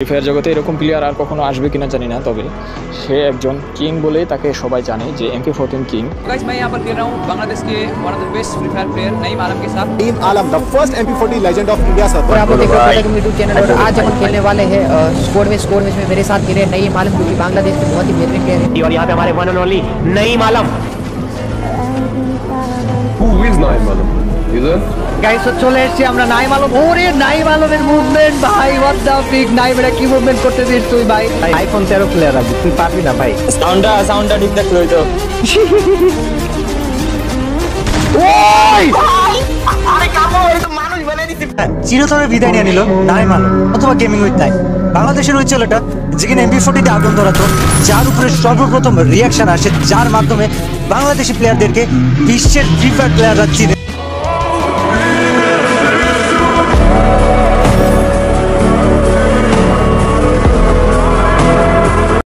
Free fire জগতে এরকম player আর কখনো আসবে কিনা জানি না, তবে সে একজন কিং বলেই তাকে সবাই জানে, যে MK14 কিং। गाइस मैं यहाँ पर खेल रहा हूँ बांग्लादेश के one of the best free fire player Naeem Alam के साथ। Naeem Alam the first MP40 legend of India sir. और आप लोग देख रहे हो यूट्यूब चैनल, और आज हम खेलने वाले हैं स्कोर मैच में मेरे साथ खेले नईम आलम, जो कि बांग्लादेश के बहुत ही बेहतरीन प्लेयर है। और यहाँ पे हमारे one and only Naeem Alam. Who is Naeem Alam? Is it? Guys তো চলে এসেছি আমরা নাইম আলম। ওরে নাইম আলমের মুভমেন্ট ভাই, হোয়াট দ্য ফ্রিক! নাইম এটা কি মুভমেন্ট করতে দিস তুই ভাই? আইফোন 13 প্লেয়ার আছে, তুই পারবি না ভাই। সাউন্ডটা ঠিক থাকতে হইতো। চিরতরে বিদায় নিয়ে নিল নাইম আলম অথবা গেমিং উইথ নাইম, বাংলাদেশের ওই ছেলেটা যেখানে MP40 আগুন ধরাতো, যার উপরে সর্বপ্রথম রিয়াকশন আসে, যার মাধ্যমে বাংলাদেশি প্লেয়ারদেরকে বিশ্বের ফ্রি ফায়ার প্লেয়াররা চিনে।